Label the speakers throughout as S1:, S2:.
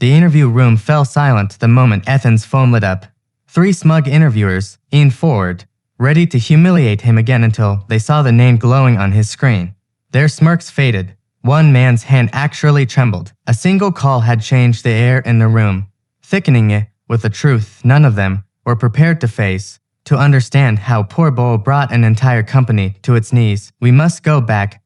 S1: The interview room fell silent the moment Ethan's phone lit up. 3 smug interviewers leaned forward, ready to humiliate him again until they saw the name glowing on his screen. Their smirks faded. One man's hand actually trembled. A single call had changed the air in the room, thickening it with a truth none of them were prepared to face. To understand how poor Bo brought an entire company to its knees, we must go back.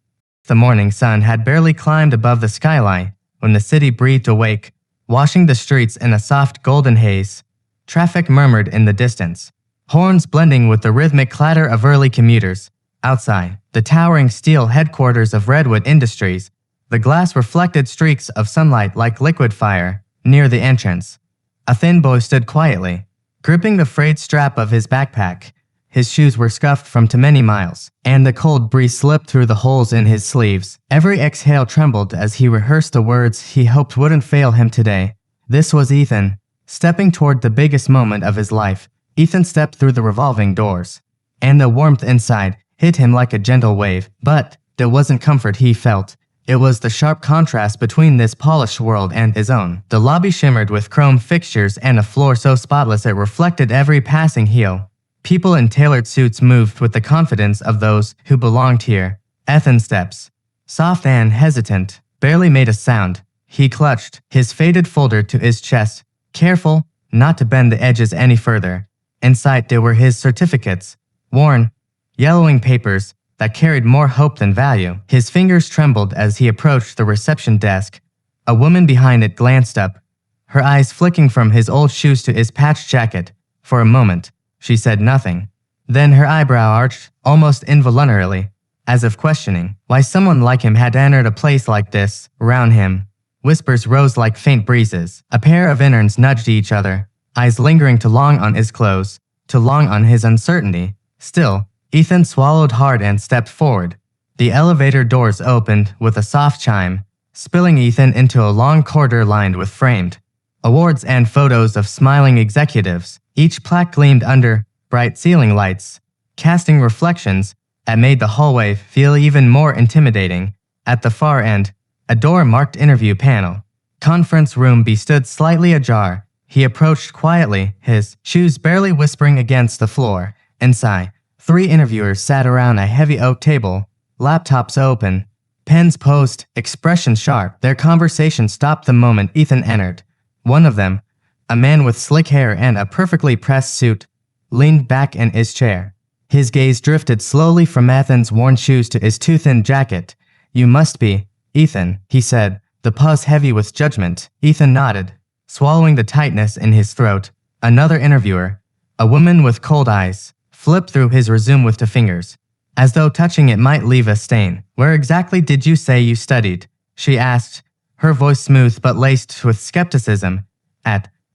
S1: The morning sun had barely climbed above the skyline when the city breathed awake, washing the streets in a soft golden haze. Traffic murmured in the distance, horns blending with the rhythmic clatter of early commuters. Outside, the towering steel headquarters of Redwood Industries, the glass reflected streaks of sunlight like liquid fire. Near the entrance, a thin boy stood quietly, gripping the frayed strap of his backpack. His shoes were scuffed from too many miles, and the cold breeze slipped through the holes in his sleeves. Every exhale trembled as he rehearsed the words he hoped wouldn't fail him today. This was Ethan, stepping toward the biggest moment of his life. Ethan stepped through the revolving doors, and the warmth inside hit him like a gentle wave. But it wasn't comfort he felt. It was the sharp contrast between this polished world and his own. The lobby shimmered with chrome fixtures and a floor so spotless it reflected every passing heel. People in tailored suits moved with the confidence of those who belonged here. Ethan's steps, soft and hesitant, barely made a sound. He clutched his faded folder to his chest, careful not to bend the edges any further. Inside there were his certificates, worn, yellowing papers that carried more hope than value. His fingers trembled as he approached the reception desk. A woman behind it glanced up, her eyes flicking from his old shoes to his patched jacket. For a moment, she said nothing. Then her eyebrow arched, almost involuntarily, as if questioning why someone like him had entered a place like this. Around him, whispers rose like faint breezes. A pair of interns nudged each other, eyes lingering too long on his clothes, too long on his uncertainty. Still, Ethan swallowed hard and stepped forward. The elevator doors opened with a soft chime, spilling Ethan into a long corridor lined with framed awards and photos of smiling executives. Each plaque gleamed under bright ceiling lights, casting reflections that made the hallway feel even more intimidating. At the far end, a door-marked interview panel. Conference room stood slightly ajar. He approached quietly, his shoes barely whispering against the floor. Inside, 3 interviewers sat around a heavy oak table, laptops open, pens posed, expressions sharp. Their conversation stopped the moment Ethan entered. One of them, a man with slick hair and a perfectly pressed suit, leaned back in his chair. His gaze drifted slowly from Ethan's worn shoes to his too-thin jacket. "You must be Ethan," he said, the pause heavy with judgment. Ethan nodded, swallowing the tightness in his throat. Another interviewer, a woman with cold eyes, flipped through his resume with 2 fingers, as though touching it might leave a stain. "Where exactly did you say you studied?" she asked, her voice smooth but laced with skepticism.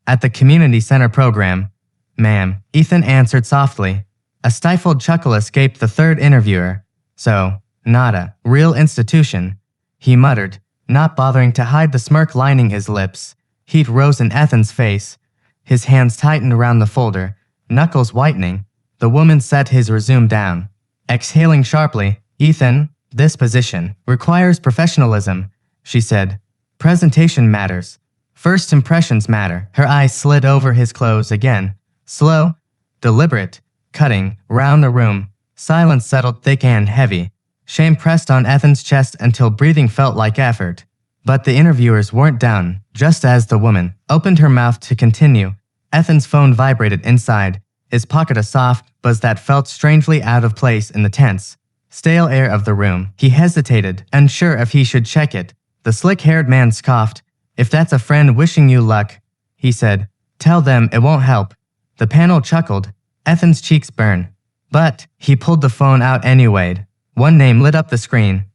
S1: At the community center program, ma'am," Ethan answered softly. A stifled chuckle escaped the 3rd interviewer. "So, not a real institution," he muttered, not bothering to hide the smirk lining his lips. Heat rose in Ethan's face. His hands tightened around the folder, knuckles whitening. The woman set his resume down. Exhaling sharply, "Ethan, this position requires professionalism," she said. "Presentation matters. First impressions matter." Her eyes slid over his clothes again. Slow, deliberate, cutting round the room. Silence settled thick and heavy. Shame pressed on Ethan's chest until breathing felt like effort. But the interviewers weren't done. Just as the woman opened her mouth to continue, Ethan's phone vibrated inside his pocket, a soft buzz that felt strangely out of place in the tense, stale air of the room. He hesitated, unsure if he should check it. The slick-haired man scoffed. "If that's a friend wishing you luck," he said, "tell them it won't help." The panel chuckled. Ethan's cheeks burned. But he pulled the phone out anyway. One name lit up the screen.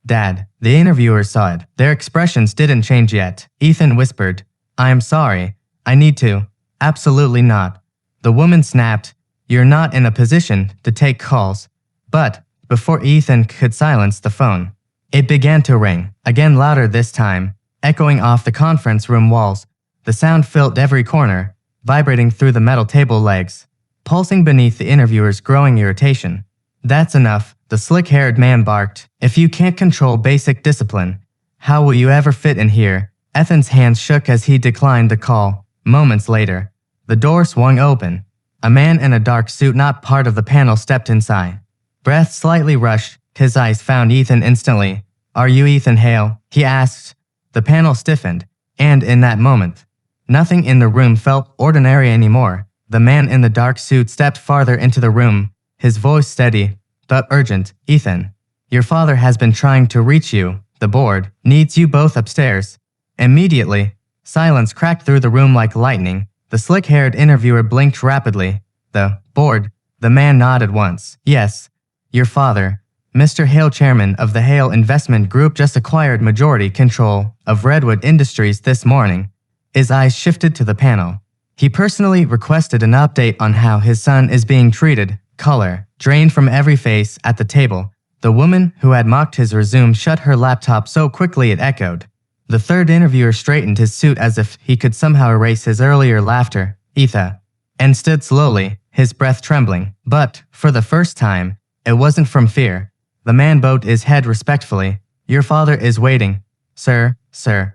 S1: "Dad." The interviewers saw it. Their expressions didn't change yet. Ethan whispered, "I am sorry. I need to." "Absolutely not." The woman snapped, "You're not in a position to take calls." But before Ethan could silence the phone, it began to ring, again louder this time, echoing off the conference room walls. The sound filled every corner, vibrating through the metal table legs, pulsing beneath the interviewer's growing irritation. "That's enough," the slick-haired man barked. "If you can't control basic discipline, how will you ever fit in here?" Ethan's hands shook as he declined the call. Moments later, the door swung open. A man in a dark suit not part of the panel stepped inside. Breath slightly rushed. His eyes found Ethan instantly. "Are you Ethan Hale?" he asked. The panel stiffened, and in that moment, nothing in the room felt ordinary anymore. The man in the dark suit stepped farther into the room, his voice steady but urgent. "Ethan, your father has been trying to reach you. The board needs you both upstairs." Immediately, silence cracked through the room like lightning. The slick-haired interviewer blinked rapidly. "The board?" The man nodded once. "Yes, your father, Mr. Hale, chairman of the Hale Investment Group, just acquired majority control of Redwood Industries this morning." His eyes shifted to the panel. He personally requested an update on how his son is being treated. Color drained from every face at the table. The woman who had mocked his resume shut her laptop so quickly it echoed. The third interviewer straightened his suit as if he could somehow erase his earlier laughter. "Ethan," and stood slowly, his breath trembling. But, for the first time, it wasn't from fear. The man bowed his head respectfully. "Your father is waiting." Sir."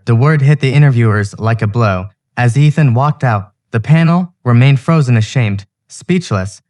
S1: The word hit the interviewers like a blow. As Ethan walked out, the panel remained frozen, ashamed, speechless,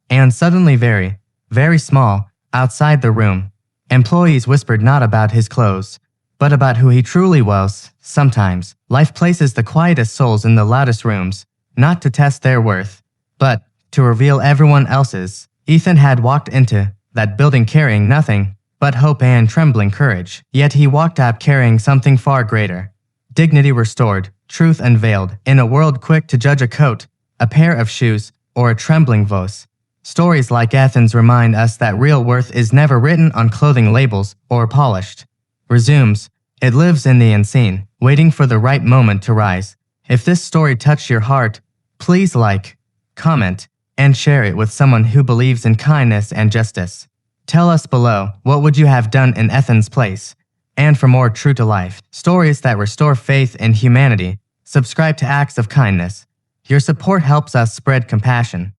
S1: and suddenly very, very small. Outside the room, employees whispered not about his clothes, but about who he truly was. Sometimes, life places the quietest souls in the loudest rooms, not to test their worth, but to reveal everyone else's. Ethan had walked into that building carrying nothing but hope and trembling courage. Yet he walked out carrying something far greater. Dignity restored, truth unveiled, in a world quick to judge a coat, a pair of shoes, or a trembling voice. Stories like Ethan's remind us that real worth is never written on clothing labels or polished. Resumes, it lives in the unseen, waiting for the right moment to rise. If this story touched your heart, please like, comment, and share it with someone who believes in kindness and justice. Tell us below, what would you have done in Ethan's place? And for more true to life stories that restore faith in humanity, subscribe to Acts of Kindness. Your support helps us spread compassion.